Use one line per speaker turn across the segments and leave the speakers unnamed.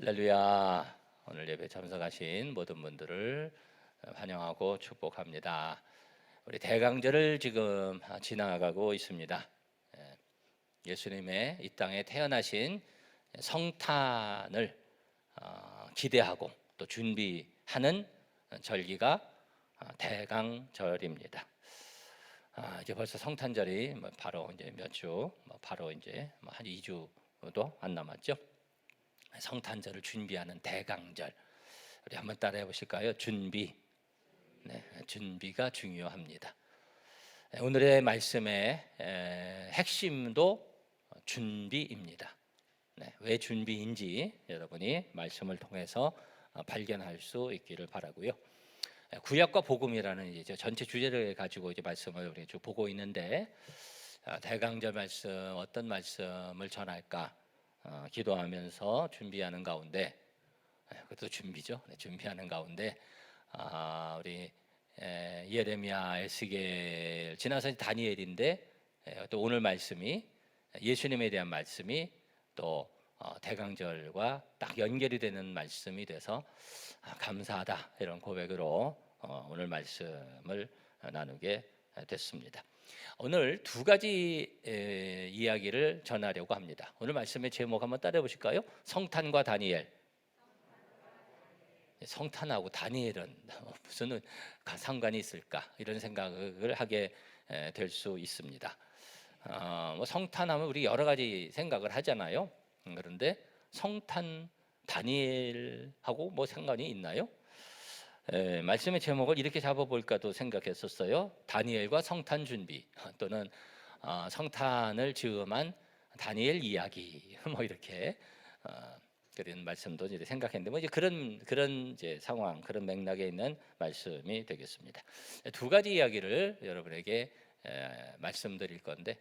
할렐루야. 오늘 예배 참석하신 모든 분들을 환영하고 축복합니다. 우리 대강절을 지금 지나가고 있습니다. 예수님의 이 땅에 태어나신 성탄을 기대하고 또 준비하는 절기가 대강절입니다. 이제 벌써 성탄절이 바로 이제 몇 주, 바로 이제 한 2주도 안 남았죠. 성탄절을 준비하는 대강절, 우리 한번 따라해 보실까요? 준비. 네, 준비가 중요합니다. 오늘의 말씀의 핵심도 준비입니다. 네, 왜 준비인지 여러분이 말씀을 통해서 발견할 수 있기를 바라고요. 구약과 복음이라는 이제 전체 주제를 가지고 이제 말씀을 우리 쭉 보고 있는데, 대강절 말씀 어떤 말씀을 전할까 기도하면서 준비하는 가운데, 그것도 준비죠. 준비하는 가운데 우리 예레미야, 에스겔 지나서 다니엘인데, 또 오늘 말씀이 예수님에 대한 말씀이 또 대강절과 딱 연결이 되는 말씀이 돼서 감사하다, 이런 고백으로 오늘 말씀을 나누게 됐습니다. 오늘 두 가지 이야기를 전하려고 합니다. 오늘 말씀의 제목 한번 따라해 보실까요? 성탄과 다니엘. 성탄하고 다니엘은 무슨 상관이 있을까, 이런 생각을 하게 될 수 있습니다. 성탄하면 우리 여러 가지 생각을 하잖아요. 그런데 성탄, 다니엘하고 뭐 상관이 있나요? 말씀의 제목을 이렇게 잡아볼까도 생각했었어요. 다니엘과 성탄 준비, 또는 성탄을 즈음한 다니엘 이야기, 뭐 이렇게 그런 말씀도 이제 생각했는데, 뭐 이제 그런 이제 상황, 그런 맥락에 있는 말씀이 되겠습니다. 두 가지 이야기를 여러분에게 말씀드릴 건데,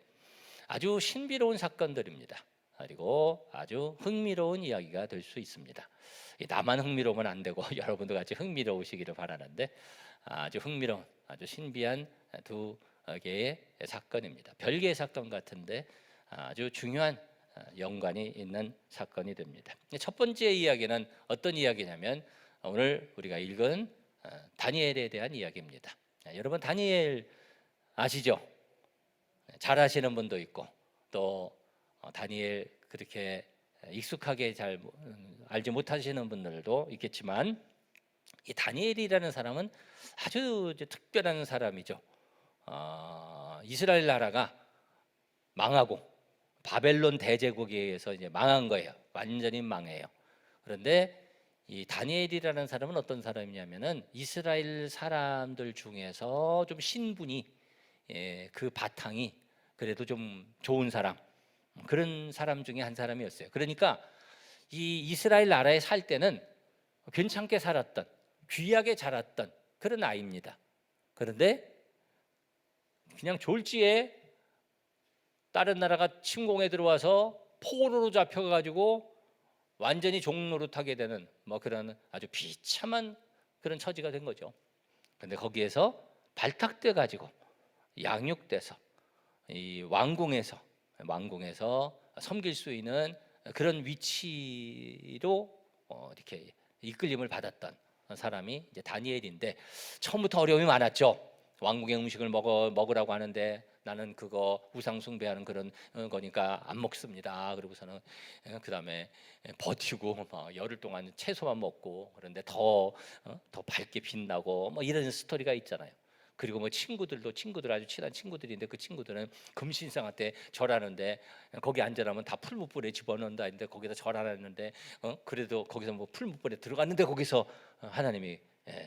아주 신비로운 사건들입니다. 그리고 아주 흥미로운 이야기가 될 수 있습니다. 나만 흥미로우면 안 되고 여러분도 같이 흥미로우시기를 바라는데, 아주 흥미로운, 아주 신비한 두 개의 사건입니다. 별개의 사건 같은데 아주 중요한 연관이 있는 사건이 됩니다. 첫 번째 이야기는 어떤 이야기냐면, 오늘 우리가 읽은 다니엘에 대한 이야기입니다. 여러분 다니엘 아시죠? 잘 아시는 분도 있고, 또 다니엘 그렇게 익숙하게 잘 알지 못하시는 분들도 있겠지만, 이 다니엘이라는 사람은 아주 특별한 사람이죠. 이스라엘 나라가 망하고 바벨론 대제국에 의해서 이제 망한 거예요. 완전히 망해요. 그런데 이 다니엘이라는 사람은 어떤 사람이냐면은, 이스라엘 사람들 중에서 좀 신분이, 그 바탕이 그래도 좀 좋은 사람, 그런 사람 중에 한 사람이었어요. 그러니까 이 이스라엘 나라에 살 때는 괜찮게 살았던, 귀하게 자랐던 그런 아이입니다. 그런데 그냥 졸지에 다른 나라가 침공에 들어와서 포로로 잡혀가지고 완전히 종노릇하게 되는 뭐 그런 아주 비참한 그런 처지가 된 거죠. 그런데 거기에서 발탁돼 가지고 양육돼서 이 왕궁에서 섬길 수 있는 그런 위치로 이렇게 이끌림을 받았던 사람이 이제 다니엘인데, 처음부터 어려움이 많았죠. 왕궁의 음식을 먹으라고 하는데, 나는 그거 우상 숭배하는 그런 거니까 안 먹습니다. 그리고서는 그다음에 버티고 열흘 동안 채소만 먹고, 그런데 더 밝게 빛나고 뭐 이런 스토리가 있잖아요. 그리고 뭐 친구들 아주 친한 친구들인데, 그 친구들은 금신상한테 절하는데, 거기 앉으라면 다 풀무불에 집어넣는다 했는데 거기다 절하는데, 그래도 거기서 뭐 풀무불에 들어갔는데 거기서 하나님이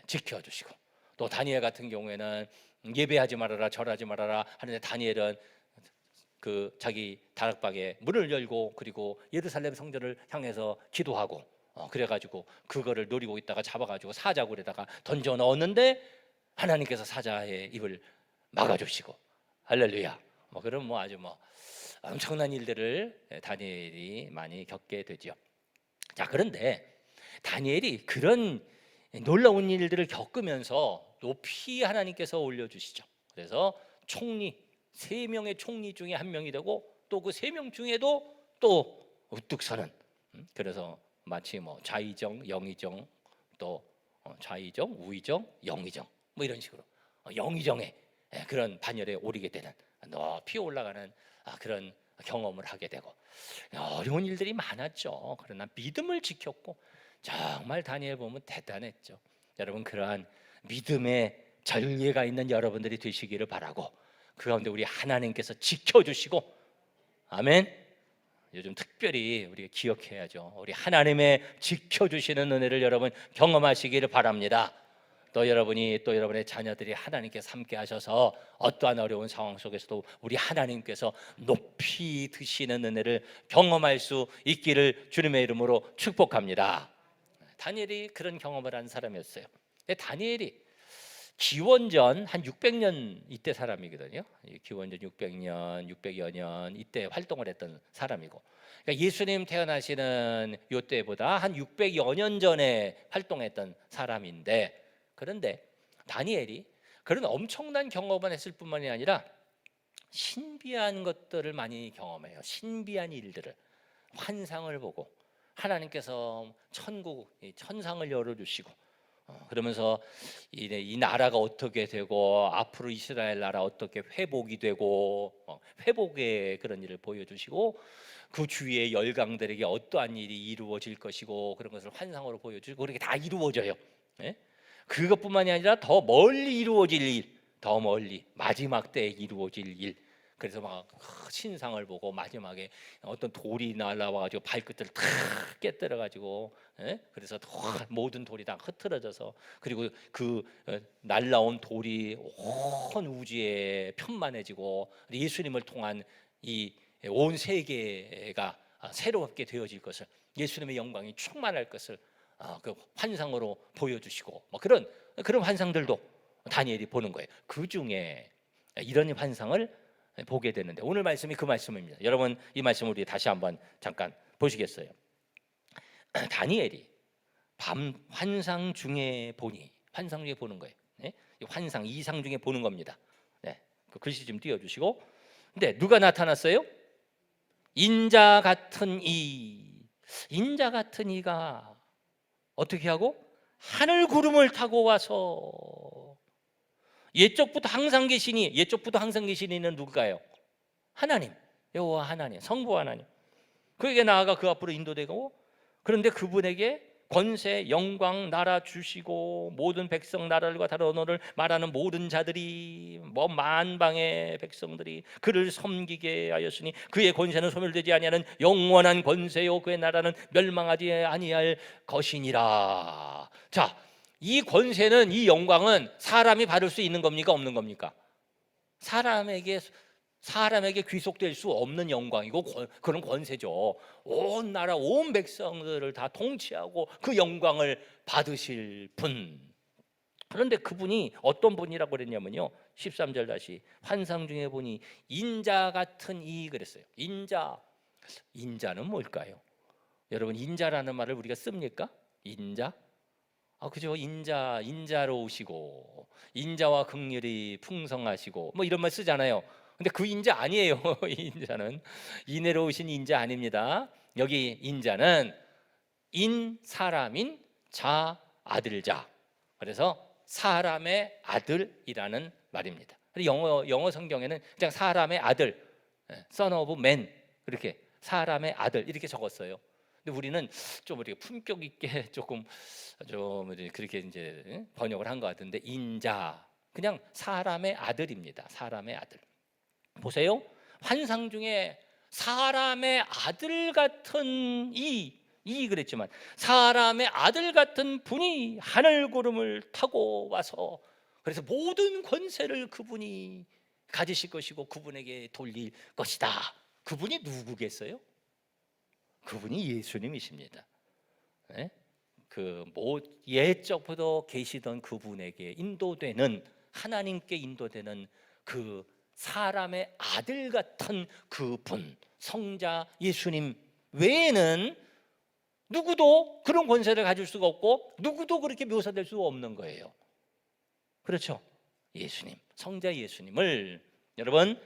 지켜주시고, 또 다니엘 같은 경우에는 예배하지 말아라, 절하지 말아라 하는데, 다니엘은 그 자기 다락방에 문을 열고, 그리고 예루살렘 성전을 향해서 기도하고, 그래가지고 그거를 노리고 있다가 잡아가지고 사자굴에다가 던져 넣었는데, 하나님께서 사자의 입을 막아주시고, 할렐루야. 그런 아주 엄청난 일들을 다니엘이 많이 겪게 되죠. 자, 그런데 다니엘이 그런 놀라운 일들을 겪으면서 높이 하나님께서 올려주시죠. 그래서 총리, 3명의 총리 중에 한 명이 되고, 또 그 3명 중에도 또 우뚝 서는, 그래서 마치 뭐 좌의정, 영의정, 또 좌의정, 우의정, 영의정 뭐 이런 식으로 영의정의 그런 반열에 오르게 되는 높이 올라가는 그런 경험을 하게 되고 어려운 일들이 많았죠. 그러나 믿음을 지켰고 정말 다니엘 보면 대단했죠. 여러분 그러한 믿음의 전례가 있는 여러분들이 되시기를 바라고 그 가운데 우리 하나님께서 지켜주시고 아멘. 요즘 특별히 우리가 기억해야죠. 우리 하나님의 지켜주시는 은혜를 여러분 경험하시기를 바랍니다. 또 여러분이 또 여러분의 자녀들이 하나님께서 함께 하셔서 어떠한 어려운 상황 속에서도 우리 하나님께서 높이 드시는 은혜를 경험할 수 있기를 주님의 이름으로 축복합니다. 다니엘이 그런 경험을 한 사람이었어요. 근데 다니엘이 기원전 한 600년 이때 사람이거든요. 기원전 600년, 600여 년 이때 활동을 했던 사람이고, 그러니까 예수님 태어나시는 이때보다 한 600여 년 전에 활동했던 사람인데, 그런데 다니엘이 그런 엄청난 경험을 했을 뿐만이 아니라 신비한 것들을 많이 경험해요. 신비한 일들을, 환상을 보고 하나님께서 천국, 천상을 열어주시고 그러면서 이 나라가 어떻게 되고 앞으로 이스라엘 나라 어떻게 회복이 되고 회복의 그런 일을 보여주시고 그 주위의 열강들에게 어떠한 일이 이루어질 것이고 그런 것을 환상으로 보여주고 그렇게 다 이루어져요. 예? 그것뿐만이 아니라 더 멀리 이루어질 일, 더 멀리 마지막 때에 이루어질 일. 그래서 막 신상을 보고 마지막에 어떤 돌이 날라와가지고 발끝을 탁 깨뜨려가지고, 그래서 모든 돌이 다 흐트러져서 그리고 그 날라온 돌이 온 우주에 편만해지고 예수님을 통한 이 온 세계가 새롭게 되어질 것을, 예수님의 영광이 충만할 것을 그 환상으로 보여주시고 뭐 그런 환상들도 다니엘이 보는 거예요. 그 중에 이런 환상을 보게 되는데 오늘 말씀이 그 말씀입니다. 여러분 이 말씀 우리 다시 한번 잠깐 보시겠어요? 다니엘이 밤 환상 중에 보니, 환상 중에 보는 거예요. 네? 환상 이상 중에 보는 겁니다. 네, 그 글씨 좀 띄워주시고. 근데 누가 나타났어요? 인자 같은 인자 같은 이가 어떻게 하고 하늘 구름을 타고 와서 옛적부터 항상 계시니는 누굴까요? 하나님, 여호와 하나님, 성부 하나님. 그에게 나아가 그 앞으로 인도되고, 그런데 그분에게 권세, 영광, 나라 주시고 모든 백성, 나라들과 다른 언어를 말하는 모든 자들이 뭐 만방의 백성들이 그를 섬기게 하였으니 그의 권세는 소멸되지 아니하는 영원한 권세요 그의 나라는 멸망하지 아니할 것이니라. 자, 이 권세는, 이 영광은 사람이 받을 수 있는 겁니까 없는 겁니까? 사람에게 귀속될 수 없는 영광이고 그런 권세죠. 온 나라 온 백성들을 다 통치하고 그 영광을 받으실 분. 그런데 그분이 어떤 분이라고 그랬냐면요, 13절 다시 환상 중에 보니 인자 같은 이 그랬어요. 인자는 뭘까요? 여러분 인자라는 말을 우리가 씁니까? 인자? 그죠. 인자로우시고 인자와 긍휼이 풍성하시고 뭐 이런 말 쓰잖아요. 근데 그 인자 아니에요. 인자는 인애로우신 인자 아닙니다. 여기 인자는 사람인 자 아들자. 그래서 사람의 아들이라는 말입니다. 영어 성경에는 그냥 사람의 아들, son of man 그렇게 사람의 아들 이렇게 적었어요. 근데 우리는 좀 우리가 품격 있게 조금 좀 그렇게 이제 번역을 한 것 같은데 인자 그냥 사람의 아들입니다. 사람의 아들. 보세요. 환상 중에 사람의 아들 같은 이 그랬지만 사람의 아들 같은 분이 하늘 구름을 타고 와서 그래서 모든 권세를 그분이 가지실 것이고 그분에게 돌릴 것이다. 그분이 누구겠어요? 그분이 예수님이십니다. 네? 옛적부터 계시던 그분에게 인도되는, 하나님께 인도되는 그 사람의 아들 같은 그분, 성자 예수님 외에는 누구도 그런 권세를 가질 수가 없고 누구도 그렇게 묘사될 수 없는 거예요. 그렇죠? 예수님, 성자 예수님을, 여러분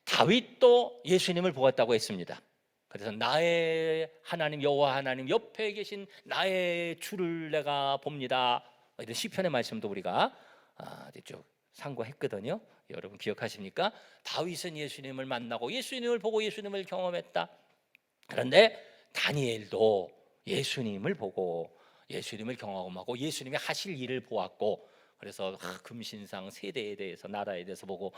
다윗도 예수님을 보았다고 했습니다. 그래서 나의 하나님 여호와 하나님 옆에 계신 나의 주를 내가 봅니다. 이런 시편의 말씀도 우리가 쭉 상고했거든요. 여러분 기억하십니까? 다윗은 예수님을 만나고 예수님을 보고 예수님을 경험했다. 그런데 다니엘도 예수님을 보고 예수님을 경험하고 예수님이 하실 일을 보았고, 그래서 금신상 세대에 대해서 나라에 대해서 보고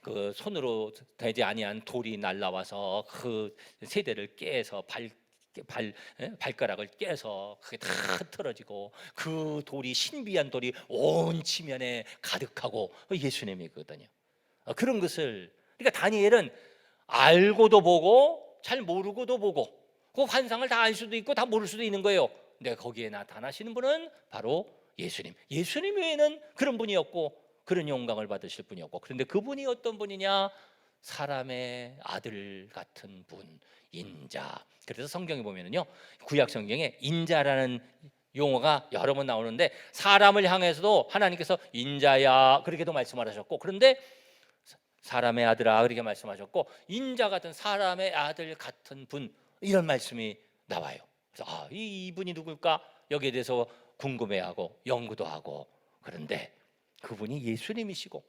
그 손으로 되지 아니한 돌이 날라와서 그 세대를 깨서 발가락을 깨서 그게 다 틀어지고 그 돌이 신비한 돌이 온 지면에 가득하고 예수님이거든요. 그런 것을 그러니까 다니엘은 알고도 보고 잘 모르고도 보고 그 환상을 다 알 수도 있고 다 모를 수도 있는 거예요. 근데 거기에 나타나시는 분은 바로 예수님. 예수님 외에는 그런 분이 없고 그런 영광을 받으실 분이 없고, 그런데 그분이 어떤 분이냐? 사람의 아들 같은 분, 인자. 그래서 성경에 보면은요, 구약 성경에 인자라는 용어가 여러 번 나오는데 사람을 향해서도 하나님께서 인자야 그렇게도 말씀하셨고, 그런데 사람의 아들아 그렇게 말씀하셨고, 인자 같은 사람의 아들 같은 분 이런 말씀이 나와요. 그래서 이분이 누굴까? 여기에 대해서 궁금해하고 연구도 하고, 그런데 그분이 예수님이시고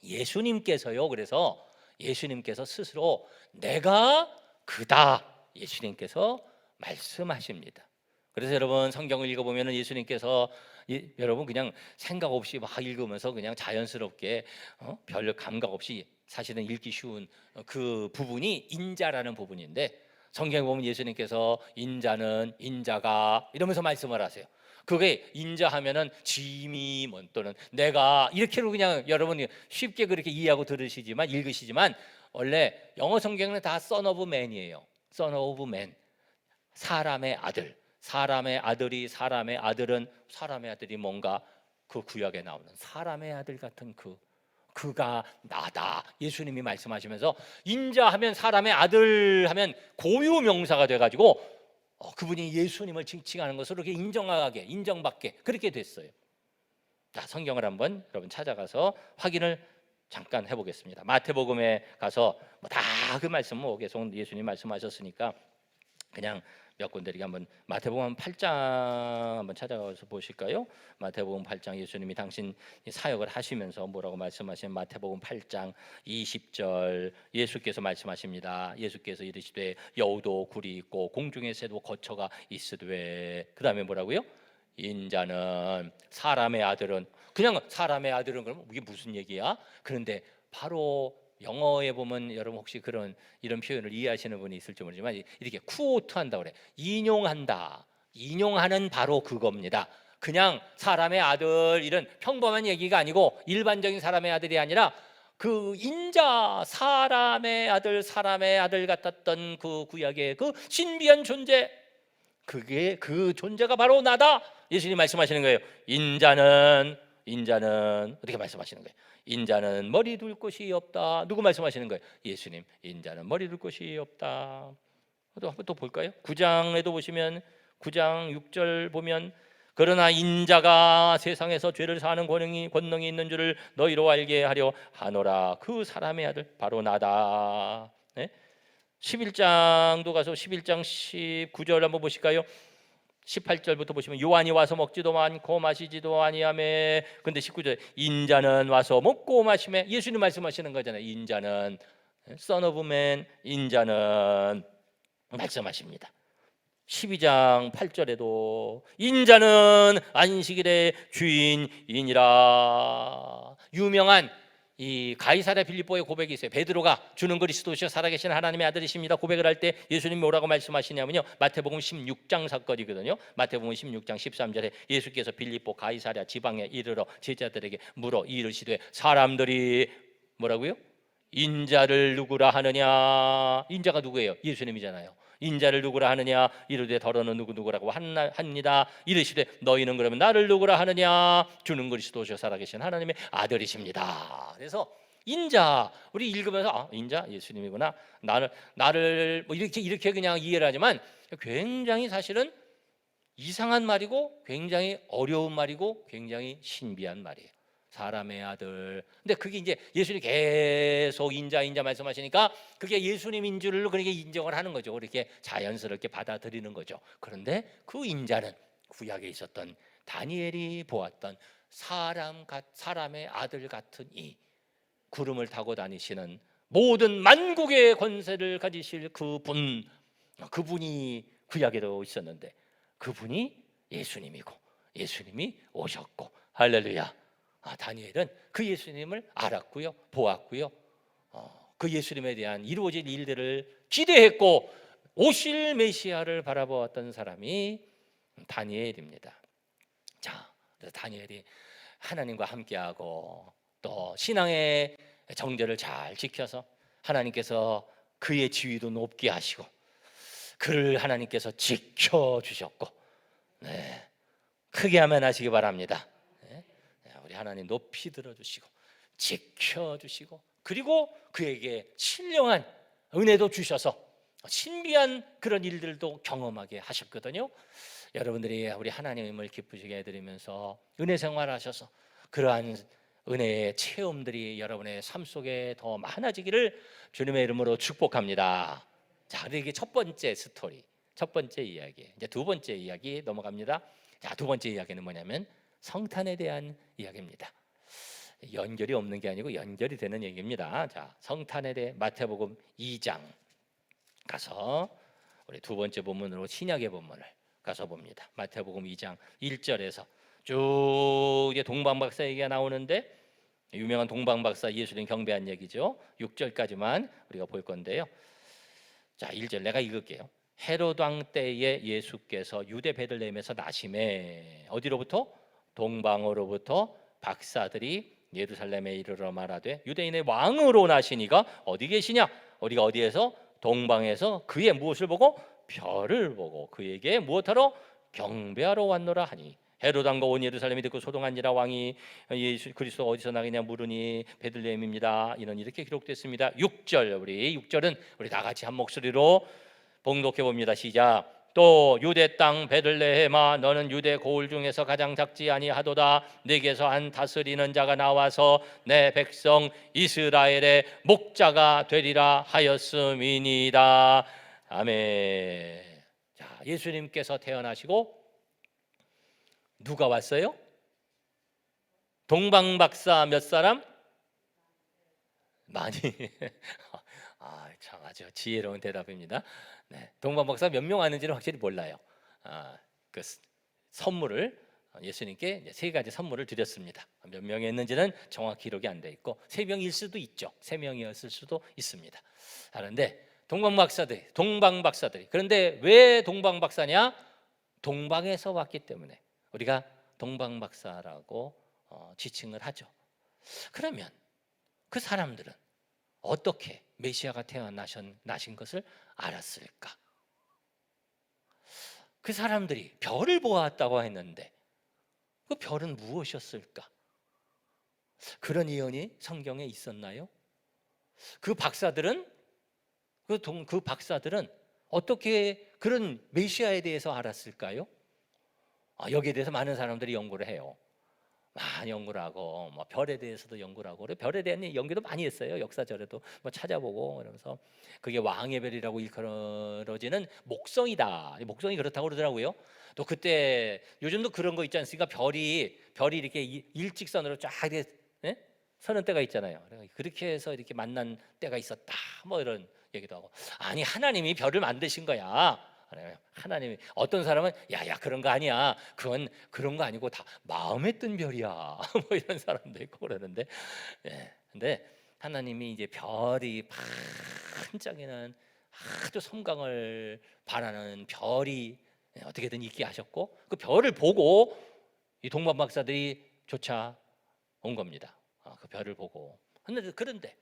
예수님께서요, 그래서 예수님께서 스스로 내가 그다 예수님께서 말씀하십니다. 그래서 여러분 성경을 읽어보면 예수님께서 여러분 그냥 생각 없이 막 읽으면서 그냥 자연스럽게 별 감각 없이 사실은 읽기 쉬운 그 부분이 인자라는 부분인데, 성경에 보면 예수님께서 인자는 인자가 이러면서 말씀을 하세요. 그게 인자하면은 짐이 또는 내가 이렇게로 그냥 여러분이 쉽게 그렇게 이해하고 들으시지만 읽으시지만 원래 영어 성경은 다 son of man이에요. son of man, 사람의 아들. 사람의 아들이 사람의 아들은 사람의 아들이 뭔가 그 구약에 나오는 사람의 아들 같은 그가 나다. 예수님이 말씀하시면서 인자하면 사람의 아들 하면 고유 명사가 돼가지고 그분이 예수님을 칭칭하는 것으로 이렇게 인정받게 그렇게 됐어요. 자, 성경을 한번 여러분 찾아가서 확인을 잠깐 해보겠습니다. 마태복음에 가서 다 그 말씀 계속 예수님 말씀하셨으니까 그냥 몇 군데 이렇게 한번 마태복음 8장 한번 찾아가서 보실까요? 마태복음 8장 예수님이 당신 사역을 하시면서 뭐라고 말씀하시는 마태복음 8장 20절 예수께서 말씀하십니다. 예수께서 이르시되 여우도 굴이 있고 공중의 새도 거처가 있으되, 그 다음에 뭐라고요? 인자는 사람의 아들은, 그냥 사람의 아들은 그러면 이게 무슨 얘기야? 그런데 바로 영어에 보면 여러분 혹시 이런 표현을 이해하시는 분이 있을지 모르지만 이렇게 쿠오트한다 그래. 인용하는 바로 그겁니다. 그냥 사람의 아들 이런 평범한 얘기가 아니고 일반적인 사람의 아들이 아니라 그 인자 사람의 아들 같았던 그 구약의 그 신비한 존재, 그게 그 존재가 바로 나다. 예수님 말씀하시는 거예요. 인자는 어떻게 말씀하시는 거예요? 인자는 머리 둘 곳이 없다. 누구 말씀하시는 거예요? 예수님. 인자는 머리 둘 곳이 없다. 한번 또 볼까요? 9장에도 보시면 9장 6절 보면 그러나 인자가 세상에서 죄를 사하는 권능이 있는 줄을 너희로 알게 하려 하노라. 그 사람의 아들 바로 나다. 네? 11장도 가서 11장 19절 한번 보실까요? 18절부터 보시면 요한이 와서 먹지도 않고 마시지도 아니하매, 근데 19절 인자는 와서 먹고 마시매. 예수님 말씀하시는 거잖아요. 인자는 son of man, 인자는 말씀하십니다. 12장 8절에도 인자는 안식일의 주인이니라. 유명한 이 가이사랴 빌립보의 고백이 있어요. 베드로가 주는 그리스도시여 살아계신 하나님의 아들이십니다 고백을 할 때 예수님이 뭐라고 말씀하시냐면요, 마태복음 16장 사건이거든요. 마태복음 16장 13절에 예수께서 빌립보 가이사랴 지방에 이르러 제자들에게 물어 이르시되 사람들이 뭐라고요? 인자를 누구라 하느냐. 인자가 누구예요? 예수님이잖아요. 인자를 누구라 하느냐. 이르되 더러는 누구라고 합니다. 이르시되 너희는 그러면 나를 누구라 하느냐. 주는 그리스도시여 살아계신 하나님의 아들이십니다. 그래서 인자, 우리 읽으면서 인자 예수님이구나. 나를 뭐 이렇게 그냥 이해를 하지만 굉장히 사실은 이상한 말이고 굉장히 어려운 말이고 굉장히 신비한 말이에요. 사람의 아들. 근데 그게 이제 예수님 계속 인자 말씀하시니까 그게 예수님인 줄을 그렇게 인정을 하는 거죠. 그렇게 자연스럽게 받아들이는 거죠. 그런데 그 인자는 구약에 있었던 다니엘이 보았던 사람의 아들 같은 이 구름을 타고 다니시는 모든 만국의 권세를 가지실 그분이 구약에도 있었는데 그분이 예수님이고 예수님이 오셨고 할렐루야. 다니엘은 그 예수님을 알았고요, 보았고요. 그 예수님에 대한 이루어질 일들을 기대했고 오실 메시아를 바라보았던 사람이 다니엘입니다. 자, 그래서 다니엘이 하나님과 함께하고 또 신앙의 정절을 잘 지켜서 하나님께서 그의 지위도 높게 하시고 그를 하나님께서 지켜주셨고, 네, 크게 아멘하시기 바랍니다. 네, 우리 하나님 높이 들어주시고 지켜주시고 그리고 그에게 신령한 은혜도 주셔서 신비한 그런 일들도 경험하게 하셨거든요. 여러분들이 우리 하나님을 기쁘시게 해드리면서 은혜 생활하셔서 그러한 은혜의 체험들이 여러분의 삶 속에 더 많아지기를 주님의 이름으로 축복합니다. 자, 이게 첫 번째 스토리, 첫 번째 이야기. 이제 두 번째 이야기 넘어갑니다. 자, 두 번째 이야기는 뭐냐면 성탄에 대한 이야기입니다. 연결이 없는 게 아니고 연결이 되는 얘기입니다. 자, 성탄에 대해 마태복음 2장 가서 우리 두 번째 본문으로 신약의 본문을 가서 봅니다. 마태복음 2장 1절에서 쭉 이제 동방박사 얘기가 나오는데 유명한 동방박사 예수님 경배한 얘기죠. 6절까지만 우리가 볼 건데요. 자, 1절 내가 읽을게요. 헤롯 왕 때에 예수께서 유대 베들레헴에서 나심에 어디로부터? 동방으로부터 박사들이 예루살렘에 이르러 말하되 유대인의 왕으로 나시니가 어디 계시냐? 우리가 어디에서? 동방에서 그의 무엇을 보고? 별을 보고 그에게 무엇하러? 경배하러 왔노라 하니 헤롯 왕과 온 예루살렘이 듣고 소동한지라 왕이 예수 그리스도 어디서 나겠냐 물으니 베들레헴입니다. 이는 이렇게 기록됐습니다. 6절 우리 6절은 우리 다 같이 한 목소리로 봉독해 봅니다. 시작. 또 유대 땅 베들레헴아 너는 유대 고을 중에서 가장 작지 아니하도다. 네게서 한 다스리는 자가 나와서 내 백성 이스라엘의 목자가 되리라 하였음이니이다. 아멘. 자, 예수님께서 태어나시고 누가 왔어요? 동방박사 몇 사람? 많이. 참 아주 지혜로운 대답입니다. 네, 동방박사 몇 명 왔는지는 확실히 몰라요. 그 선물을 예수님께 세 가지 선물을 드렸습니다. 몇 명이 했는지는 정확히 기록이 안 돼 있고 세 명일 수도 있죠. 세 명이었을 수도 있습니다. 그런데 동방박사들이 그런데 왜 동방박사냐? 동방에서 왔기 때문에 우리가 동방박사라고 지칭을 하죠. 그러면 그 사람들은 어떻게 메시아가 나신 것을 알았을까? 그 사람들이 별을 보았다고 했는데 그 별은 무엇이었을까? 그런 예언이 성경에 있었나요? 그 박사들은 어떻게 그런 메시아에 대해서 알았을까요? 여기에 대해서 많은 사람들이 연구를 해요. 많이 연구를 하고 뭐 별에 대해서도 연구를 하고 별에 대한 연구도 많이 했어요. 역사적으로도 뭐 찾아보고 그러면서 그게 왕의 별이라고 일컬어지는 목성이다. 목성이 그렇다고 그러더라고요. 또 그때 요즘도 그런 거 있지 않습니까? 별이 이렇게 일직선으로 쫙 이렇게 서는 때가 있잖아요. 그렇게 해서 이렇게 만난 때가 있었다. 뭐 이런 얘기도 하고 아니 하나님이 별을 만드신 거야. 하나님이 어떤 사람은 야야 그런 거 아니야. 그건 그런 거 아니고 다 마음에 든 별이야. 뭐 이런 사람도 있고 그러는데, 근데 하나님이 이제 별이 반짝이는 아주 섬광을 발하는 별이 어떻게든 있게 하셨고 그 별을 보고 이 동방 박사들이 쫓아온 겁니다. 그 별을 보고 그런데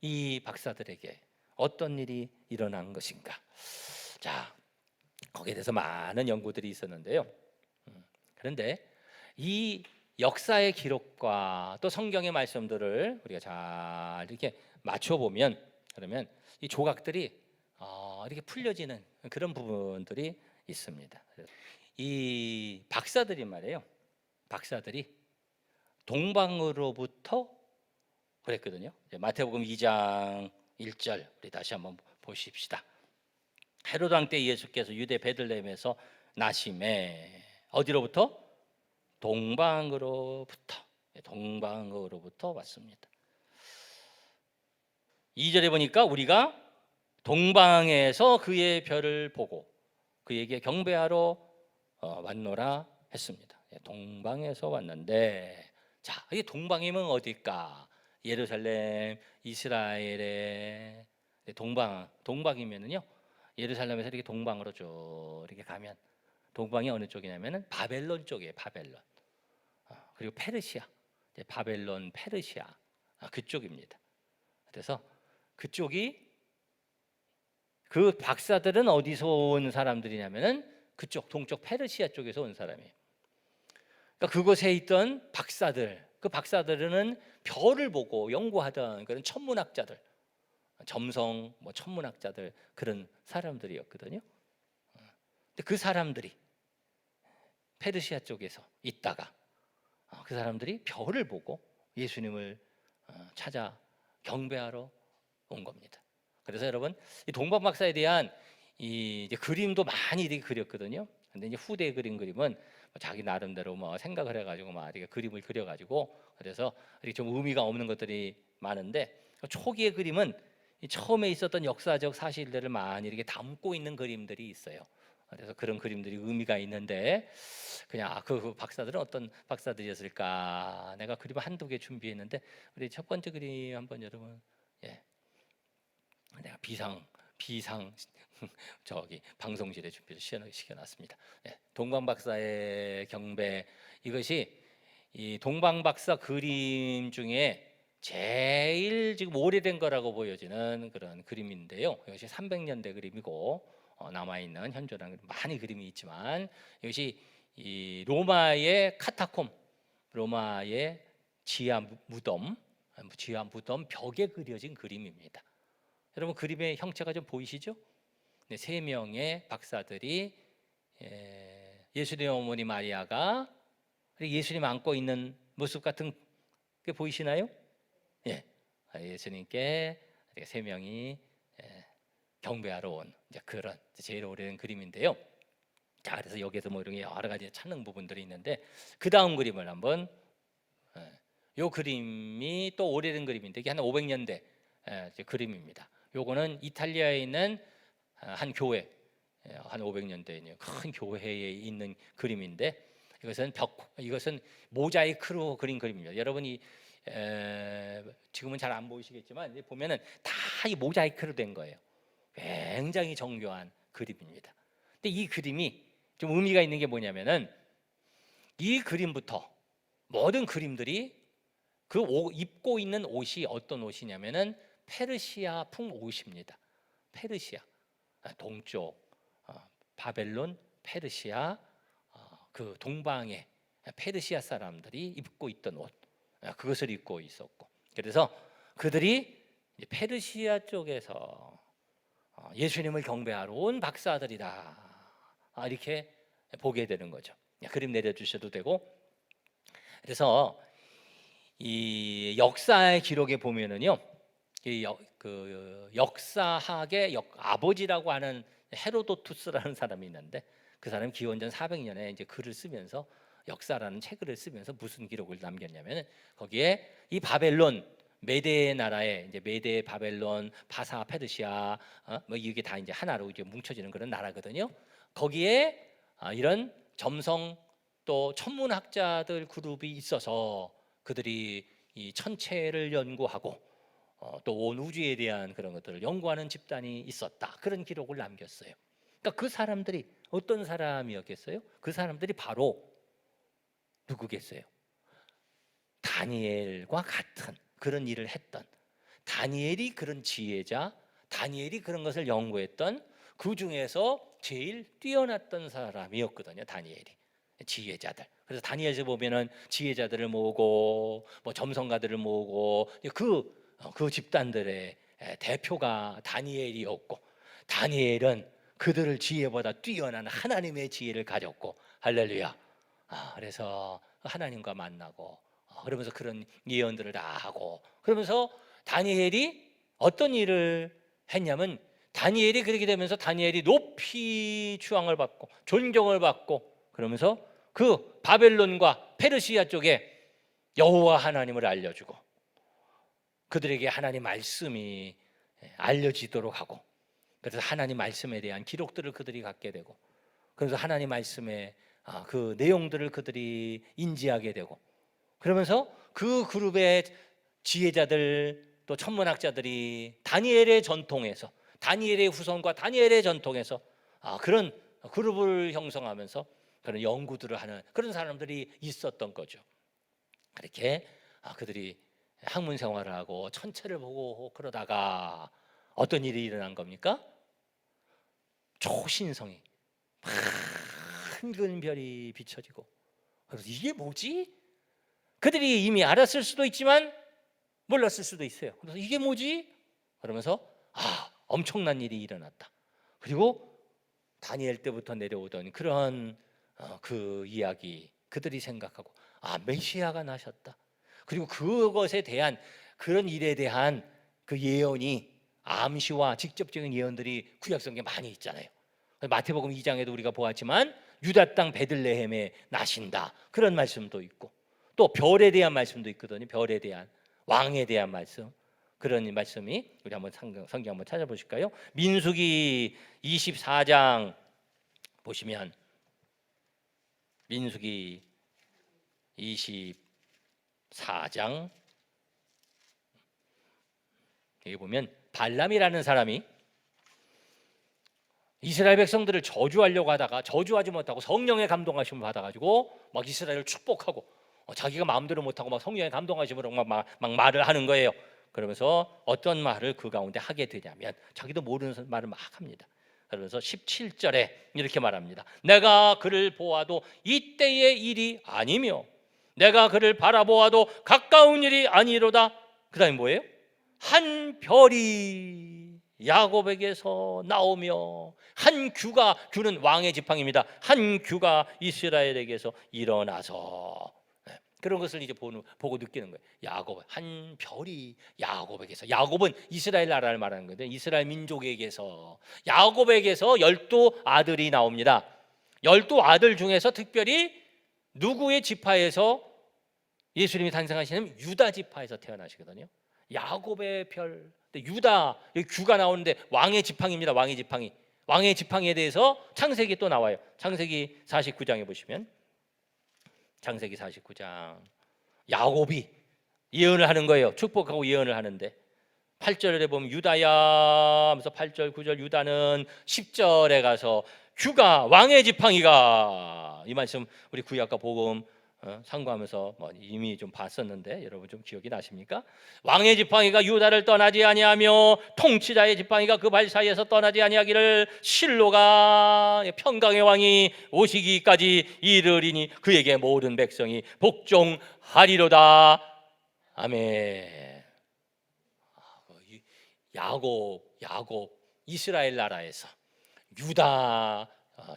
이 박사들에게 어떤 일이 일어난 것인가? 자. 거기에 대해서 많은 연구들이 있었는데요. 그런데 이 역사의 기록과 또 성경의 말씀들을 우리가 잘 이렇게 맞춰보면 그러면 이 조각들이 이렇게 풀려지는 그런 부분들이 있습니다. 이 박사들이 말이에요. 박사들이 동방으로부터 그랬거든요. 마태복음 2장 1절 우리 다시 한번 보십시다. 헤로드 왕 때 예수께서 유대 베들레헴에서 나심에 어디로부터? 동방으로부터 왔습니다. 2절에 보니까 우리가 동방에서 그의 별을 보고 그에게 경배하러 왔노라 했습니다. 동방에서 왔는데, 자, 이게 동방이면 어딜까? 예루살렘, 이스라엘의 동방이면은요, 예루살렘에서 이렇게 동방으로 쭉 이렇게 가면 동방이 어느 쪽이냐면은 바벨론 쪽이에요. 바벨론. 그리고 페르시아, 바벨론, 페르시아 그쪽입니다. 그래서 그쪽이, 그 박사들은 어디서 온 사람들이냐면은 그쪽 동쪽 페르시아 쪽에서 온 사람이에요. 그러니까 그곳에 있던 박사들, 그 박사들은 별을 보고 연구하던 그런 천문학자들, 점성 천문학자들, 그런 사람들이었거든요. 근데 그 사람들이 페르시아 쪽에서 있다가 그 사람들이 별을 보고 예수님을 찾아 경배하러 온 겁니다. 그래서 여러분, 이 동방박사에 대한 이제 그림도 많이 이렇게 그렸거든요. 근데 이제 후대 그린 그림은 자기 나름대로 생각을 해가지고 이렇게 그림을 그려가지고, 그래서 이렇게 좀 의미가 없는 것들이 많은데, 초기의 그림은 처음에 있었던 역사적 사실들을 많이 이렇게 담고 있는 그림들이 있어요. 그래서 그런 그림들이 의미가 있는데, 그냥 그 박사들은 어떤 박사들이었을까? 내가 그림 한두 개 준비했는데, 우리 첫 번째 그림 한번 여러분, 내가 비상 저기 방송실에 준비를 시켜놨습니다. 동방박사의 경배, 이것이 이 동방박사 그림 중에 제일 지금 오래된 거라고 보여지는 그런 그림인데요. 이것이 300년대 그림이고, 남아있는 현존한 많이 그림이 있지만, 이것이 이 로마의 카타콤, 로마의 지하 무덤 벽에 그려진 그림입니다. 여러분, 그림의 형체가 좀 보이시죠? 네, 3명의 박사들이 예수님의 어머니 마리아가 예수님 안고 있는 모습 같은 게 보이시나요? 예수님께 3명이 경배하러 온 그런 제일 오래된 그림인데요. 자, 그래서 여기에서 이런 여러 가지 찾는 부분들이 있는데, 그 다음 그림을 한번, 요 그림이 또 오래된 그림인데, 이게 한 500년대 그림입니다. 요거는 이탈리아에 있는 한 교회, 한 500년대에 큰 교회에 있는 그림인데, 이것은 모자이크로 그린 그림입니다. 여러분이 지금은 잘 안 보이시겠지만 보면은 다 이 모자이크로 된 거예요. 굉장히 정교한 그림입니다. 근데 이 그림이 좀 의미가 있는 게 뭐냐면은, 이 그림부터 모든 그림들이 입고 있는 옷이 어떤 옷이냐면은 페르시아풍 옷입니다. 페르시아, 동쪽 바벨론, 페르시아, 그 동방의 페르시아 사람들이 입고 있던 옷, 그것을 입고 있었고, 그래서 그들이 페르시아 쪽에서 예수님을 경배하러 온 박사들이다, 이렇게 보게 되는 거죠. 그림 내려주셔도 되고. 그래서 이 역사의 기록에 보면은요, 그 역사학의 아버지라고 하는 헤로도투스라는 사람이 있는데, 그 사람이 기원전 400년에 이제 글을 쓰면서, 역사라는 책을 쓰면서 무슨 기록을 남겼냐면은, 거기에 이 바벨론, 메대 나라의 이제 메대, 바벨론, 바사, 페르시아, 이게 다 이제 하나로 이제 뭉쳐지는 그런 나라거든요. 거기에 이런 점성 또 천문학자들 그룹이 있어서 그들이 이 천체를 연구하고 또 온 우주에 대한 그런 것들을 연구하는 집단이 있었다, 그런 기록을 남겼어요. 그러니까 그 사람들이 어떤 사람이었겠어요? 그 사람들이 바로 누구겠어요? 다니엘과 같은 그런 일을 했던, 다니엘이 그런 지혜자, 다니엘이 그런 것을 연구했던 그 중에서 제일 뛰어났던 사람이었거든요. 다니엘이, 지혜자들. 그래서 다니엘에서 보면은 지혜자들을 모으고 점성가들을 모으고, 그 집단들의 대표가 다니엘이었고, 다니엘은 그들을 지혜보다 뛰어난 하나님의 지혜를 가졌고, 할렐루야. 그래서 하나님과 만나고 그러면서 그런 예언들을 다 하고, 그러면서 다니엘이 어떤 일을 했냐면, 다니엘이 그렇게 되면서 다니엘이 높이 추앙을 받고 존경을 받고, 그러면서 그 바벨론과 페르시아 쪽에 여호와 하나님을 알려주고 그들에게 하나님 말씀이 알려지도록 하고, 그래서 하나님 말씀에 대한 기록들을 그들이 갖게 되고, 그래서 하나님 말씀의 그 내용들을 그들이 인지하게 되고, 그러면서 그 그룹의 지혜자들 또 천문학자들이 다니엘의 전통에서, 다니엘의 후손과 다니엘의 전통에서 그런 그룹을 형성하면서 그런 연구들을 하는 그런 사람들이 있었던 거죠. 그렇게 그들이 학문 생활을 하고 천체를 보고 그러다가 어떤 일이 일어난 겁니까? 초신성이 큰 별이 비춰지고, 그래서 이게 뭐지? 그들이 이미 알았을 수도 있지만 몰랐을 수도 있어요. 그래서 이게 뭐지? 그러면서 엄청난 일이 일어났다. 그리고 다니엘 때부터 내려오던 그런 그 이야기 그들이 생각하고, 메시아가 나셨다. 그리고 그것에 대한 그런 일에 대한 그 예언이 암시와 직접적인 예언들이 구약성경에 많이 있잖아요. 마태복음 2장에도 우리가 보았지만 유다 땅 베들레헴에 나신다, 그런 말씀도 있고, 또 별에 대한 말씀도 있거든요. 별에 대한, 왕에 대한 말씀, 그런 말씀이 우리 한번 성경 한번 찾아보실까요? 민수기 24장 보시면, 민수기 24장 여기 보면 발람이라는 사람이 이스라엘 백성들을 저주하려고 하다가 저주하지 못하고 성령의 감동하심을 받아가지고 막 이스라엘을 축복하고, 자기가 마음대로 못하고 막 성령의 감동하심으로 막 말을 하는 거예요. 그러면서 어떤 말을 그 가운데 하게 되냐면, 자기도 모르는 말을 막 합니다. 그러면서 17절에 이렇게 말합니다. 내가 그를 보아도 이때의 일이 아니며 내가 그를 바라보아도 가까운 일이 아니로다. 그 다음에 뭐예요? 한 별이 야곱에게서 나오며 한 규가, 규는 왕의 지팡이입니다. 한 규가 이스라엘에게서 일어나서, 그런 것을 이제 보고 느끼는 거예요. 야곱, 한 별이 야곱에게서, 야곱은 이스라엘 나라를 말하는 건데 이스라엘 민족에게서, 야곱에게서 12아들이 나옵니다. 12아들 중에서 특별히 누구의 지파에서 예수님이 탄생하시냐면 유다 지파에서 태어나시거든요. 야곱의 별, 유다, 여기 규가 나오는데 왕의 지팡이입니다. 왕의 지팡이. 왕의 지팡이에 대해서 창세기 또 나와요. 창세기 49장에 보시면, 창세기 49장 야곱이 예언을 하는 거예요. 축복하고 예언을 하는데 8절에 보면 유다야 하면서 8절 9절 유다는, 10절에 가서 규가 왕의 지팡이가, 이 말씀 우리 구약과 복음 상고하면서 이미 좀 봤었는데 여러분 좀 기억이 나십니까? 왕의 지팡이가 유다를 떠나지 아니하며 통치자의 지팡이가 그 발 사이에서 떠나지 아니하기를 실로가 평강의 왕이 오시기까지 이르리니 그에게 모든 백성이 복종하리로다. 아멘. 야곱 이스라엘 나라에서 유다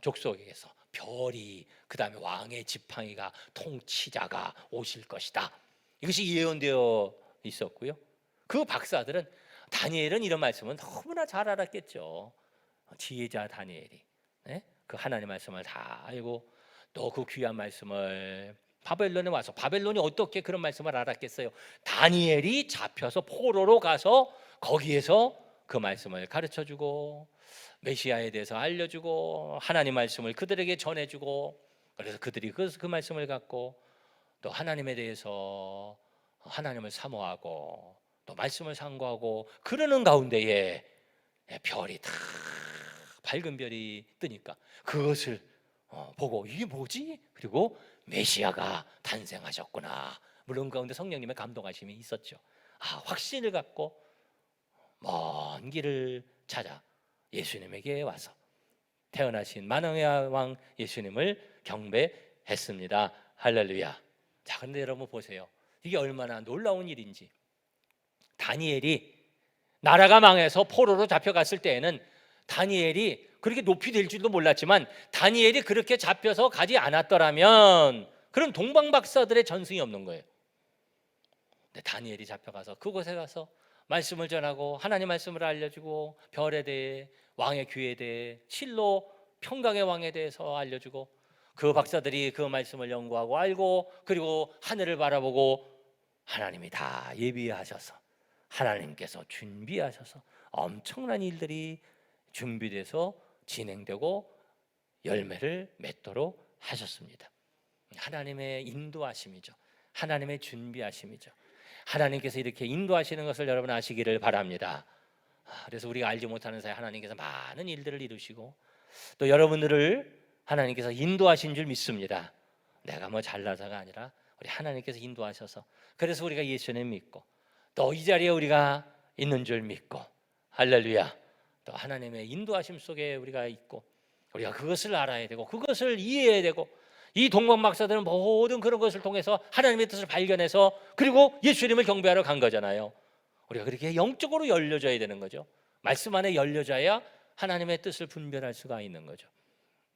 족속에게서 별이, 그 다음에 왕의 지팡이가, 통치자가 오실 것이다. 이것이 예언되어 있었고요. 그 박사들은, 다니엘은 이런 말씀은 너무나 잘 알았겠죠. 지혜자 다니엘이, 그 하나님 말씀을 다 알고 또 그 귀한 말씀을 바벨론에 와서, 바벨론이 어떻게 그런 말씀을 알았겠어요? 다니엘이 잡혀서 포로로 가서 거기에서 그 말씀을 가르쳐주고 메시아에 대해서 알려주고 하나님 말씀을 그들에게 전해주고, 그래서 그들이 그 말씀을 갖고 또 하나님에 대해서, 하나님을 사모하고 또 말씀을 상고하고 그러는 가운데에 별이 다, 밝은 별이 뜨니까 그것을 보고 이게 뭐지? 그리고 메시아가 탄생하셨구나. 물론 가운데 성령님의 감동하심이 있었죠. 확신을 갖고 먼 길을 찾아 예수님에게 와서 태어나신 만왕의 왕 예수님을 경배했습니다. 할렐루야. 자, 그런데 여러분 보세요. 이게 얼마나 놀라운 일인지. 다니엘이 나라가 망해서 포로로 잡혀갔을 때에는 다니엘이 그렇게 높이 될 줄도 몰랐지만, 다니엘이 그렇게 잡혀서 가지 않았더라면 그런 동방박사들의 전승이 없는 거예요. 다니엘이 잡혀가서 그곳에 가서 말씀을 전하고 하나님 말씀을 알려주고 별에 대해, 왕의 귀에 대해, 실로 평강의 왕에 대해서 알려주고, 그 박사들이 그 말씀을 연구하고 알고, 그리고 하늘을 바라보고 하나님이 다 예비하셔서, 하나님께서 준비하셔서 엄청난 일들이 준비돼서 진행되고 열매를 맺도록 하셨습니다. 하나님의 인도하심이죠. 하나님의 준비하심이죠. 하나님께서 이렇게 인도하시는 것을 여러분 아시기를 바랍니다. 그래서 우리가 알지 못하는 사이 하나님께서 많은 일들을 이루시고, 또 여러분들을 하나님께서 인도하신 줄 믿습니다. 내가 뭐 잘나서가 아니라 우리 하나님께서 인도하셔서, 그래서 우리가 예수님 믿고 또 이 자리에 우리가 있는 줄 믿고, 할렐루야, 또 하나님의 인도하심 속에 우리가 있고, 우리가 그것을 알아야 되고 그것을 이해해야 되고, 이 동방 박사들은 모든 그런 것을 통해서 하나님의 뜻을 발견해서 그리고 예수님을 경배하러 간 거잖아요. 우리가 그렇게 영적으로 열려져야 되는 거죠. 말씀 안에 열려져야 하나님의 뜻을 분별할 수가 있는 거죠.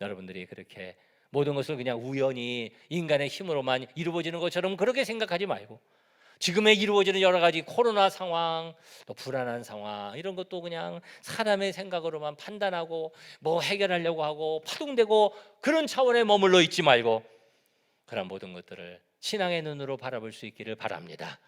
여러분들이 그렇게 모든 것을 그냥 우연히 인간의 힘으로만 이루어지는 것처럼 그렇게 생각하지 말고, 지금에 이루어지는 여러 가지 코로나 상황, 또 불안한 상황, 이런 것도 그냥 사람의 생각으로만 판단하고 뭐 해결하려고 하고 파동되고 그런 차원에 머물러 있지 말고, 그런 모든 것들을 신앙의 눈으로 바라볼 수 있기를 바랍니다.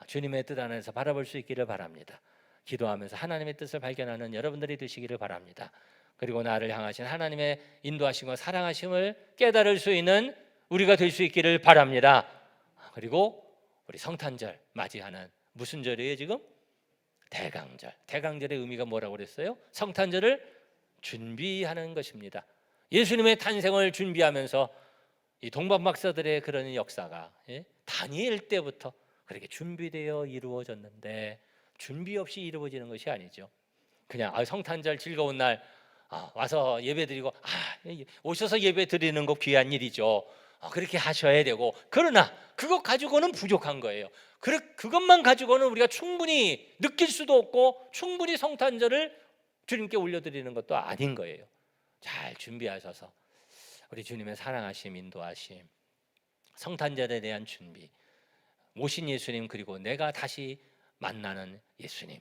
주님의 뜻 안에서 바라볼 수 있기를 바랍니다. 기도하면서 하나님의 뜻을 발견하는 여러분들이 되시기를 바랍니다. 그리고 나를 향하신 하나님의 인도하심과 사랑하심을 깨달을 수 있는 우리가 될 수 있기를 바랍니다. 그리고 우리 성탄절 맞이하는 무슨 절이에요 지금? 대강절. 대강절의 의미가 뭐라고 그랬어요? 성탄절을 준비하는 것입니다. 예수님의 탄생을 준비하면서 이 동방 박사들의 그런 역사가 다니엘 때부터 그렇게 준비되어 이루어졌는데, 준비 없이 이루어지는 것이 아니죠. 그냥 성탄절 즐거운 날 와서 예배드리고 오셔서 예배드리는 거 귀한 일이죠. 그렇게 하셔야 되고, 그러나 그것 가지고는 부족한 거예요. 그것만 가지고는 우리가 충분히 느낄 수도 없고 충분히 성탄절을 주님께 올려드리는 것도 아닌 거예요. 잘 준비하셔서 우리 주님의 사랑하심, 인도하심, 성탄절에 대한 준비, 오신 예수님, 그리고 내가 다시 만나는 예수님,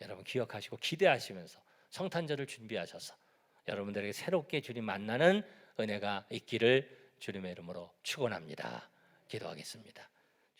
여러분 기억하시고 기대하시면서 성탄절을 준비하셔서 여러분들에게 새롭게 주님 만나는 은혜가 있기를 주님의 이름으로 축원합니다. 기도하겠습니다.